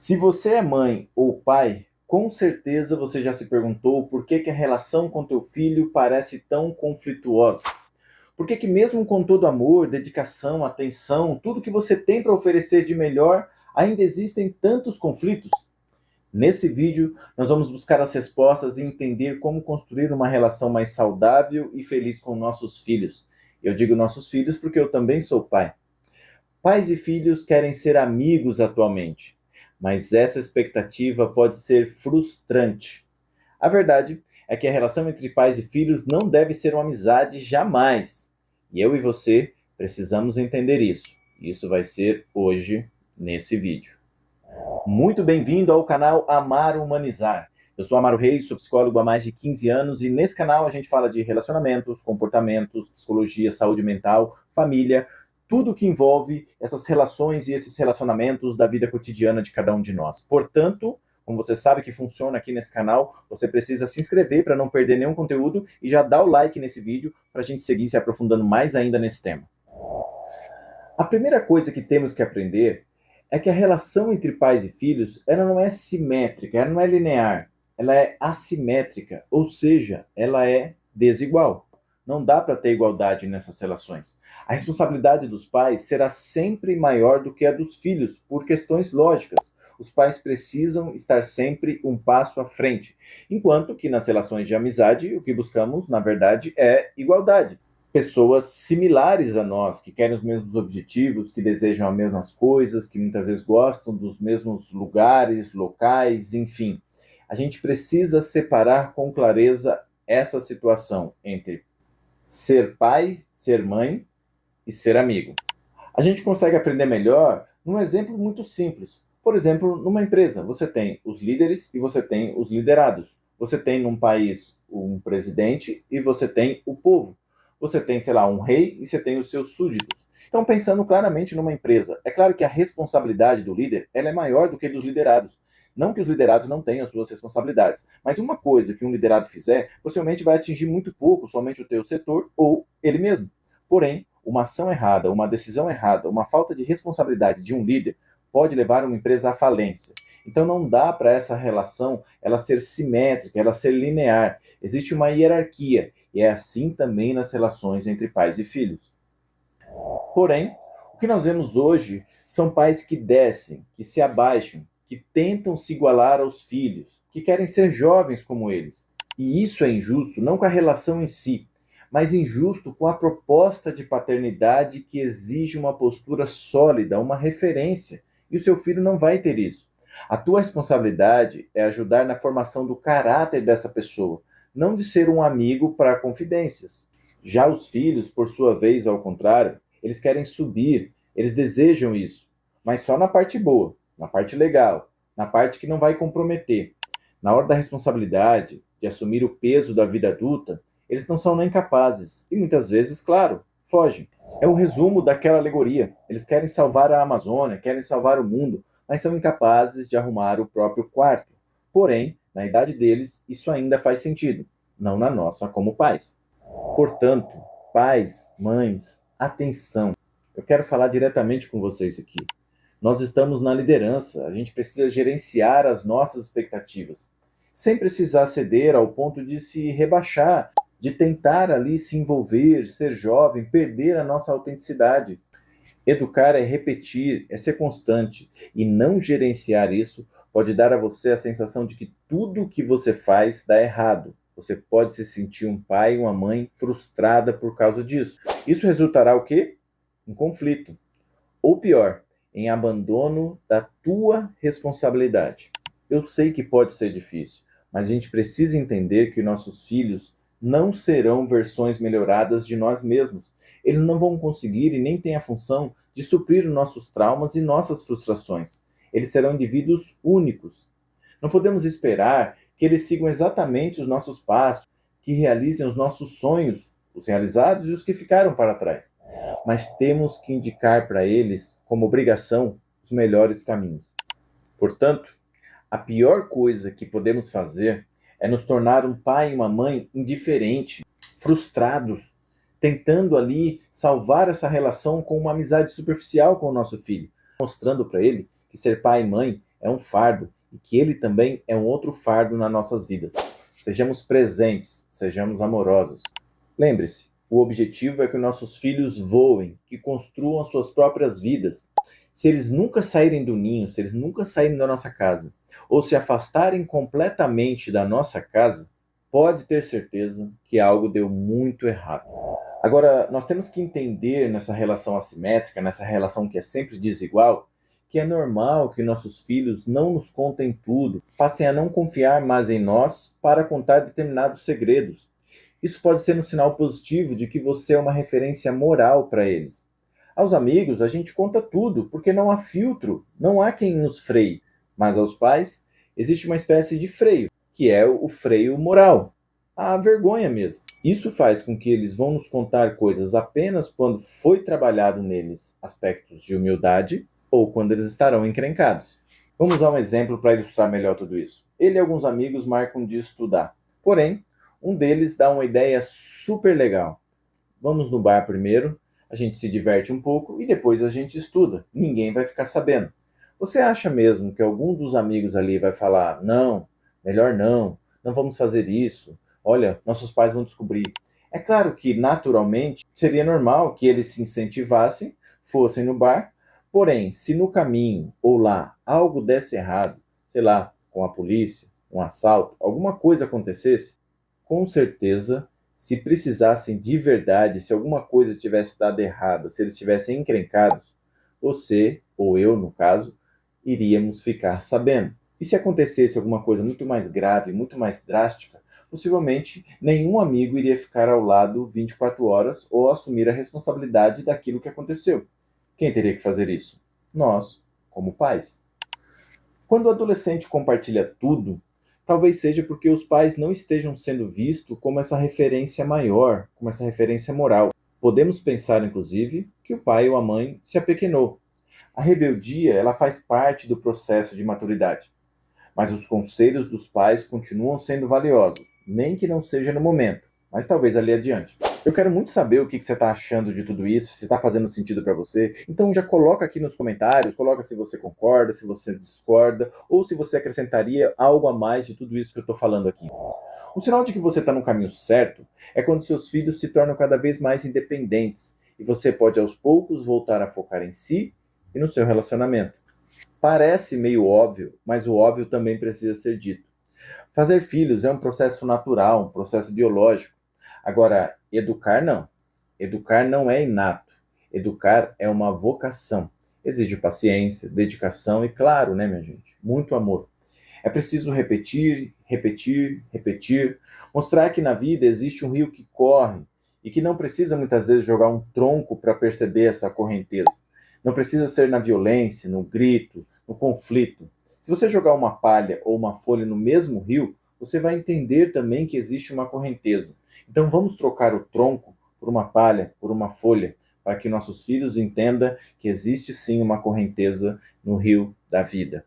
Se você é mãe ou pai, com certeza você já se perguntou por que a relação com teu filho parece tão conflituosa. Por que mesmo com todo amor, dedicação, atenção, tudo que você tem para oferecer de melhor, ainda existem tantos conflitos? Nesse vídeo, nós vamos buscar as respostas e entender como construir uma relação mais saudável e feliz com nossos filhos. Eu digo nossos filhos porque eu também sou pai. Pais e filhos querem ser amigos atualmente, mas essa expectativa pode ser frustrante. A verdade é que a relação entre pais e filhos não deve ser uma amizade jamais. E eu e você precisamos entender isso. Isso vai ser hoje nesse vídeo. Muito bem-vindo ao canal Amar Humanizar. Eu sou Amaro Reis, sou psicólogo há mais de 15 anos e nesse canal a gente fala de relacionamentos, comportamentos, psicologia, saúde mental, família, tudo que envolve essas relações e esses relacionamentos da vida cotidiana de cada um de nós. Portanto, como você sabe que funciona aqui nesse canal, você precisa se inscrever para não perder nenhum conteúdo e já dá o like nesse vídeo para a gente seguir se aprofundando mais ainda nesse tema. A primeira coisa que temos que aprender é que a relação entre pais e filhos, ela não é simétrica, ela não é linear, ela é assimétrica, ou seja, ela é desigual. Não dá para ter igualdade nessas relações. A responsabilidade dos pais será sempre maior do que a dos filhos, por questões lógicas. Os pais precisam estar sempre um passo à frente, enquanto que nas relações de amizade, o que buscamos, na verdade, é igualdade. Pessoas similares a nós, que querem os mesmos objetivos, que desejam as mesmas coisas, que muitas vezes gostam dos mesmos lugares, locais, enfim. A gente precisa separar com clareza essa situação entre ser pai, ser mãe e ser amigo. A gente consegue aprender melhor num exemplo muito simples. Por exemplo, numa empresa, você tem os líderes e você tem os liderados. Você tem num país um presidente e você tem o povo. Você tem, sei lá, um rei e você tem os seus súditos. Então, pensando claramente numa empresa, é claro que a responsabilidade do líder ela é maior do que dos liderados. Não que os liderados não tenham as suas responsabilidades, mas uma coisa que um liderado fizer, possivelmente vai atingir muito pouco somente o teu setor ou ele mesmo. Porém, uma ação errada, uma decisão errada, uma falta de responsabilidade de um líder pode levar uma empresa à falência. Então não dá para essa relação ela ser simétrica, ela ser linear. Existe uma hierarquia e é assim também nas relações entre pais e filhos. Porém, o que nós vemos hoje são pais que descem, que se abaixam, que tentam se igualar aos filhos, que querem ser jovens como eles. E isso é injusto não com a relação em si, mas injusto com a proposta de paternidade que exige uma postura sólida, uma referência, e o seu filho não vai ter isso. A tua responsabilidade é ajudar na formação do caráter dessa pessoa, não de ser um amigo para confidências. Já os filhos, por sua vez, ao contrário, eles querem subir, eles desejam isso, mas só na parte boa, na parte legal, na parte que não vai comprometer. Na hora da responsabilidade, de assumir o peso da vida adulta, eles não são nem capazes e muitas vezes, claro, fogem. É o resumo daquela alegoria. Eles querem salvar a Amazônia, querem salvar o mundo, mas são incapazes de arrumar o próprio quarto. Porém, na idade deles, isso ainda faz sentido, não na nossa como pais. Portanto, pais, mães, atenção. Eu quero falar diretamente com vocês aqui. Nós estamos na liderança, a gente precisa gerenciar as nossas expectativas, sem precisar ceder ao ponto de se rebaixar, de tentar ali se envolver, ser jovem, perder a nossa autenticidade. Educar é repetir, é ser constante, e não gerenciar isso pode dar a você a sensação de que tudo o que você faz dá errado. Você pode se sentir um pai, uma mãe frustrada por causa disso. Isso resultará o quê? Um conflito. Ou pior, em abandono da tua responsabilidade. Eu sei que pode ser difícil, mas a gente precisa entender que nossos filhos não serão versões melhoradas de nós mesmos. Eles não vão conseguir e nem têm a função de suprir os nossos traumas e nossas frustrações. Eles serão indivíduos únicos. Não podemos esperar que eles sigam exatamente os nossos passos, que realizem os nossos sonhos, os realizados e os que ficaram para trás. Mas temos que indicar para eles, como obrigação, os melhores caminhos. Portanto, a pior coisa que podemos fazer é nos tornar um pai e uma mãe indiferente, frustrados, tentando ali salvar essa relação com uma amizade superficial com o nosso filho, mostrando para ele que ser pai e mãe é um fardo e que ele também é um outro fardo nas nossas vidas. Sejamos presentes, sejamos amorosos. Lembre-se, o objetivo é que nossos filhos voem, que construam suas próprias vidas. Se eles nunca saírem do ninho, se eles nunca saírem da nossa casa, ou se afastarem completamente da nossa casa, pode ter certeza que algo deu muito errado. Agora, nós temos que entender nessa relação assimétrica, nessa relação que é sempre desigual, que é normal que nossos filhos não nos contem tudo, passem a não confiar mais em nós para contar determinados segredos. Isso pode ser um sinal positivo de que você é uma referência moral para eles. Aos amigos, a gente conta tudo, porque não há filtro, não há quem nos freie. Mas aos pais, existe uma espécie de freio, que é o freio moral, a vergonha mesmo. Isso faz com que eles vão nos contar coisas apenas quando foi trabalhado neles aspectos de humildade ou quando eles estarão encrencados. Vamos usar um exemplo para ilustrar melhor tudo isso. Ele e alguns amigos marcam de estudar. Porém, um deles dá uma ideia super legal. Vamos no bar primeiro, a gente se diverte um pouco e depois a gente estuda. Ninguém vai ficar sabendo. Você acha mesmo que algum dos amigos ali vai falar: não, melhor não, não vamos fazer isso, olha, nossos pais vão descobrir? É claro que, naturalmente, seria normal que eles se incentivassem, fossem no bar, porém, se no caminho ou lá algo desse errado, sei lá, com a polícia, um assalto, alguma coisa acontecesse, com certeza, se precisassem de verdade, se alguma coisa tivesse dado errada, se eles estivessem encrencados, você, ou eu no caso, iríamos ficar sabendo. E se acontecesse alguma coisa muito mais grave, muito mais drástica, possivelmente nenhum amigo iria ficar ao lado 24 horas ou assumir a responsabilidade daquilo que aconteceu. Quem teria que fazer isso? Nós, como pais. Quando o adolescente compartilha tudo, talvez seja porque os pais não estejam sendo vistos como essa referência maior, como essa referência moral. Podemos pensar, inclusive, que o pai ou a mãe se apequenou. A rebeldia, ela faz parte do processo de maturidade. Mas os conselhos dos pais continuam sendo valiosos, nem que não seja no momento, mas talvez ali adiante. Eu quero muito saber o que você está achando de tudo isso, se está fazendo sentido para você. Então já coloca aqui nos comentários, coloca se você concorda, se você discorda, ou se você acrescentaria algo a mais de tudo isso que eu estou falando aqui. Um sinal de que você está no caminho certo é quando seus filhos se tornam cada vez mais independentes e você pode aos poucos voltar a focar em si e no seu relacionamento. Parece meio óbvio, mas o óbvio também precisa ser dito. Fazer filhos é um processo natural, um processo biológico. Agora, educar não. Educar não é inato. Educar é uma vocação. Exige paciência, dedicação e, claro, né, minha gente, muito amor. É preciso repetir, repetir, repetir, mostrar que na vida existe um rio que corre e que não precisa muitas vezes jogar um tronco para perceber essa correnteza. Não precisa ser na violência, no grito, no conflito. Se você jogar uma palha ou uma folha no mesmo rio, você vai entender também que existe uma correnteza. Então vamos trocar o tronco por uma palha, por uma folha, para que nossos filhos entendam que existe sim uma correnteza no rio da vida.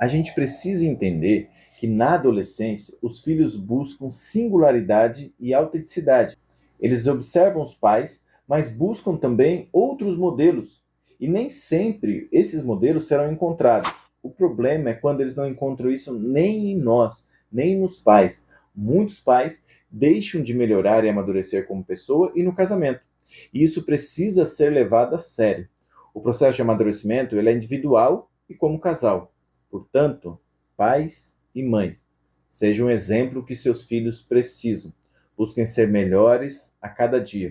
A gente precisa entender que na adolescência os filhos buscam singularidade e autenticidade. Eles observam os pais, mas buscam também outros modelos. E nem sempre esses modelos serão encontrados. O problema é quando eles não encontram isso nem em nós, nem nos pais. Muitos pais deixam de melhorar e amadurecer como pessoa e no casamento. E isso precisa ser levado a sério. O processo de amadurecimento ele é individual e como casal. Portanto, pais e mães, sejam um exemplo que seus filhos precisam. Busquem ser melhores a cada dia.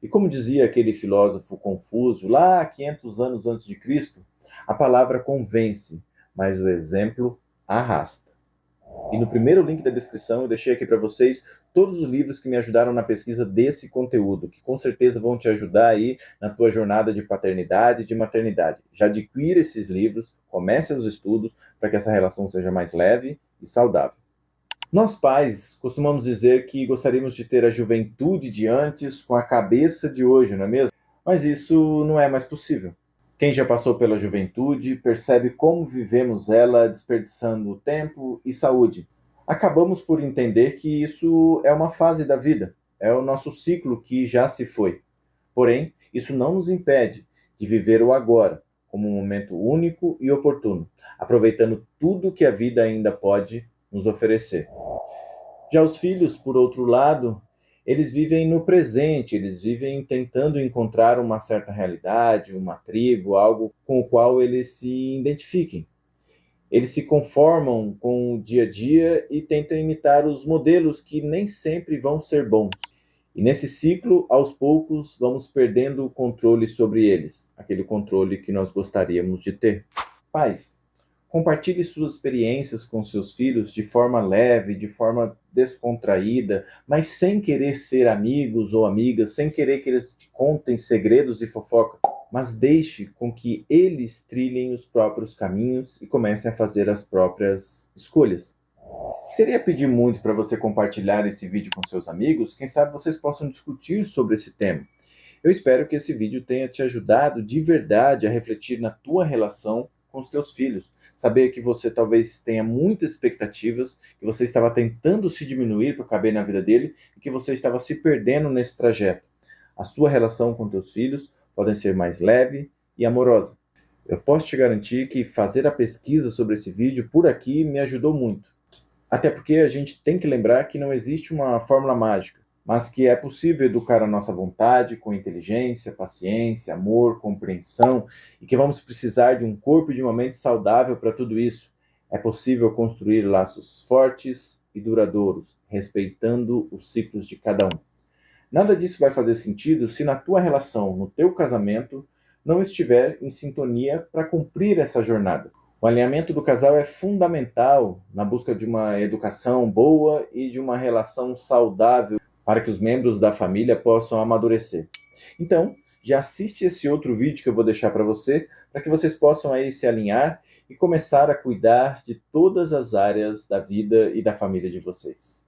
E como dizia aquele filósofo Confúcio, lá 500 anos antes de Cristo, a palavra convence, mas o exemplo arrasta. E no primeiro link da descrição eu deixei aqui para vocês todos os livros que me ajudaram na pesquisa desse conteúdo, que com certeza vão te ajudar aí na tua jornada de paternidade e de maternidade. Já adquira esses livros, comece os estudos para que essa relação seja mais leve e saudável. Nós pais costumamos dizer que gostaríamos de ter a juventude de antes com a cabeça de hoje, não é mesmo? Mas isso não é mais possível. Quem já passou pela juventude percebe como vivemos ela desperdiçando tempo e saúde. Acabamos por entender que isso é uma fase da vida, é o nosso ciclo que já se foi. Porém, isso não nos impede de viver o agora, como um momento único e oportuno, aproveitando tudo que a vida ainda pode nos oferecer. Já os filhos, por outro lado, eles vivem no presente, eles vivem tentando encontrar uma certa realidade, uma tribo, algo com o qual eles se identifiquem. Eles se conformam com o dia a dia e tentam imitar os modelos que nem sempre vão ser bons. E nesse ciclo, aos poucos, vamos perdendo o controle sobre eles, aquele controle que nós gostaríamos de ter. Pais, compartilhe suas experiências com seus filhos de forma leve, de forma descontraída, mas sem querer ser amigos ou amigas, sem querer que eles te contem segredos e fofocas, mas deixe com que eles trilhem os próprios caminhos e comecem a fazer as próprias escolhas. Seria pedir muito para você compartilhar esse vídeo com seus amigos? Quem sabe vocês possam discutir sobre esse tema. Eu espero que esse vídeo tenha te ajudado de verdade a refletir na tua relação com os teus filhos. Saber que você talvez tenha muitas expectativas, que você estava tentando se diminuir para caber na vida dele e que você estava se perdendo nesse trajeto. A sua relação com teus filhos pode ser mais leve e amorosa. Eu posso te garantir que fazer a pesquisa sobre esse vídeo por aqui me ajudou muito. Até porque a gente tem que lembrar que não existe uma fórmula mágica, mas que é possível educar a nossa vontade com inteligência, paciência, amor, compreensão, e que vamos precisar de um corpo e de uma mente saudável para tudo isso. É possível construir laços fortes e duradouros, respeitando os ciclos de cada um. Nada disso vai fazer sentido se na tua relação, no teu casamento, não estiver em sintonia para cumprir essa jornada. O alinhamento do casal é fundamental na busca de uma educação boa e de uma relação saudável para que os membros da família possam amadurecer. Então, já assiste esse outro vídeo que eu vou deixar para você, para que vocês possam aí se alinhar e começar a cuidar de todas as áreas da vida e da família de vocês.